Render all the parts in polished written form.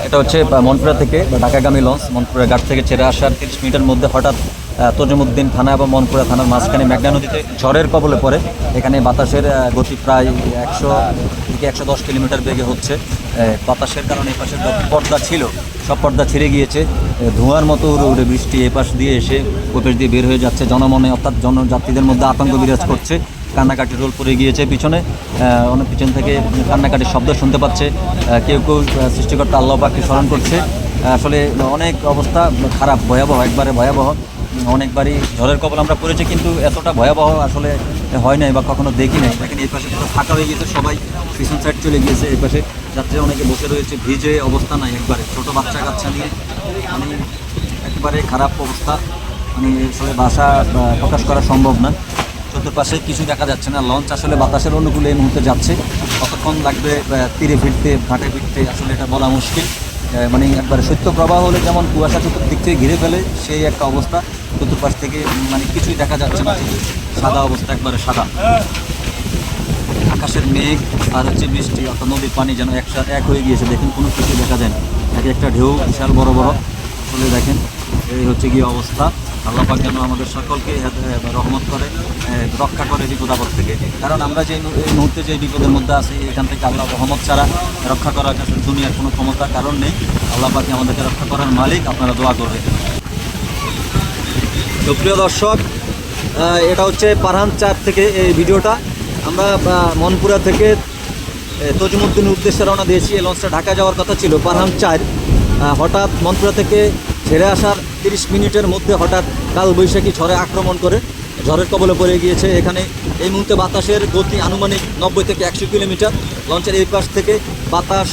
এটা হচ্ছে মনপুরা থেকে বা ঢাকাগামী লঞ্চ মনপুরা ঘাট থেকে ছেড়ে আসার 30 মিনিটের মধ্যে হঠাৎ তজুমুদ্দিন থানা এবং মনপুরা থানার মাঝখানে মেঘনা নদীতে ঝড়ের কবলে পড়ে। এখানে বাতাসের গতি প্রায় 100 থেকে 110 কিলোমিটার বেগে হচ্ছে। বাতাসের কারণে এই পাশের পর্দা ছিল সব পর্দা ছিঁড়ে গিয়েছে। ধোঁয়ার মতো উড়ে উড়ে বৃষ্টি এ পাশ দিয়ে এসে ওই পাশ দিয়ে বের হয়ে যাচ্ছে। জনমনে অর্থাৎ জনযাত্রীদের মধ্যে আতঙ্ক বিরাজ করছে। কান্নাকাটি রোল পড়ে গিয়েছে পিছনে, অনেক পিছন থেকে কান্নাকাটির শব্দ শুনতে পাচ্ছে। কেউ কেউ সৃষ্টিকর্তা আল্লাহ পাককে স্মরণ করছে। আসলে অনেক অবস্থা খারাপ, ভয়াবহ, একবারে ভয়াবহ। অনেকবারই ঝড়ের কবল আমরা পড়েছি, কিন্তু এতটা ভয়াবহ আসলে হয় নাই বা কখনো দেখি নাই। দেখেন এই পাশে পুরো ফাঁকা হয়ে গিয়েছে, সবাই পিছন সাইড চলে গিয়েছে। এই পাশে যাত্রীরা অনেকে বসে রয়েছে, ভিজে অবস্থা নাই একবারে, ছোটো বাচ্চা কাচ্চা নিয়ে মানে একবারে খারাপ অবস্থা। মানে আসলে ভাষা প্রকাশ করা সম্ভব না। চতুর্পাশে কিছু দেখা যাচ্ছে না। লঞ্চ আসলে বাতাসের অনুকূলে এই মুহূর্তে যাচ্ছে। কতক্ষণ লাগবে তীরে ফিরতে, ঘাটে ফিরতে, আসলে এটা বলা মুশকিল। মানে একবারে শৈত্য প্রবাহ হলে যেমন কুয়াশা চতুর্দিক থেকে ঘিরে ফেলে, সেই একটা অবস্থা। চতুর্পাশ থেকে মানে কিছুই দেখা যাচ্ছে না, সাদা অবস্থা, একবারে সাদা। আকাশের মেঘ আর হচ্ছে বৃষ্টি, অর্থাৎ নদীর পানি যেন এক হয়ে গিয়েছে। দেখেন কোনো কিছু দেখা যায় না, এক একটা ঢেউ বিশাল বড় বড়। আসলে দেখেন এই হচ্ছে গিয়ে অবস্থা। আল্লাহ পাক যেন আমাদের সকলকে রহমত করে, রক্ষা করে বিপদ আপদ থেকে। কারণ আমরা যে এই মুহূর্তে যে বিপদের মধ্যে আছি, এখান থেকে আল্লাহ রহমত ছাড়া রক্ষা করার কাছে দুনিয়ার কোনো ক্ষমতা কারণ নেই। আল্লাহ পাক আমাদেরকে রক্ষা করার মালিক, আপনারা দোয়া করবেন। তো প্রিয় দর্শক, এটা হচ্ছে পারহান 4 থেকে এই ভিডিওটা। আমরা মনপুরা থেকে তজুমুদ্দিনের উদ্দেশ্যে রওনা দিয়েছি। এই লঞ্চটা ঢাকা যাওয়ার কথা ছিল পারহান 4। হঠাৎ মনপুরা থেকে ছেড়ে আসার 30 মিনিটের মধ্যে হঠাৎ কালবৈশাখী ঝড়ে আক্রমণ করে ঝড়ের কবলে পড়ে গিয়েছে। এখানে এই মুহূর্তে বাতাসের গতি আনুমানিক 90 থেকে 100 কিলোমিটার। লঞ্চের এই পাশ থেকে বাতাস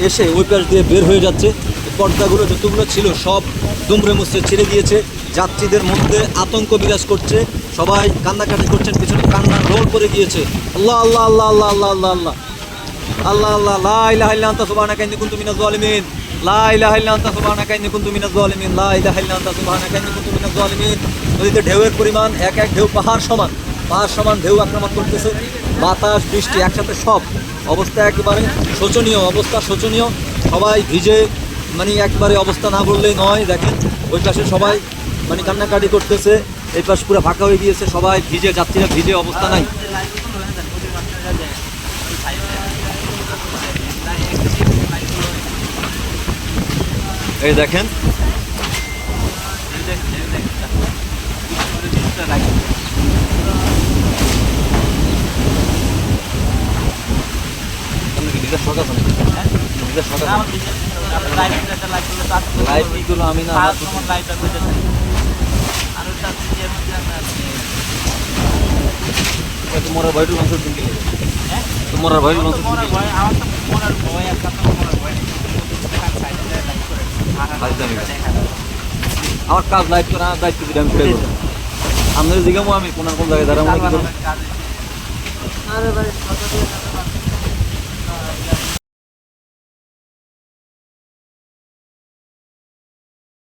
এসে ওই পাশ দিয়ে বের হয়ে যাচ্ছে। পর্দাগুলো যতগুলো ছিল সব দুমড়ে মুচড়ে ছিঁড়ে গিয়েছে। যাত্রীদের মধ্যে আতঙ্ক বিরাজ করছে, সবাই কান্নাকাটি করছেন, পিছনে কান্নার রোল পড়ে গিয়েছে। আল্লাহ আল্লাহ আল্লাহ আল্লাহ আল্লাহ আল্লাহ আল্লাহ আল্লাহ আল্লাহ লা ইলাহা ইল্লা আনতা সুবহানাকা ইন্নী কুনতু মিনাজ জালিমিন, লা ইলাহা ইল্লা আনতা সুবহানাকা ইন্নী কুনতু মিনাজ জালিমিন, লা ইলাহা ইল্লা আনতা সুবহানাকা ইন্নী কুনতু মিনাজ জালিমিন। নদীতে ঢেউয়ের পরিমাণ এক এক ঢেউ পাহাড় সমান ঢেউ আক্রমণ করতেছে। বাতাস বৃষ্টি একসাথে, সব অবস্থা একেবারে শোচনীয় অবস্থা, শোচনীয়। সবাই ভিজে, মানে একবারে অবস্থা না বললেই নয়। দেখেন ওই পাশে সবাই মানে কান্নাকাটি করতেছে, এই পাশ পুরো ফাঁকা হয়ে গিয়েছে, সবাই ভিজে, যাত্রীরা ভিজে, অবস্থা নাই। এই দেখেন আমি না তোমার ভয় লঞ্চ তোমার ভয় লঞ্চ আমার কাজ লাইভ করে আমার দায়িত্ব দিলে আমি করে দেবো। আপনাদের জিজ্ঞামো আমি কোন জায়গায় দাঁড়াবো।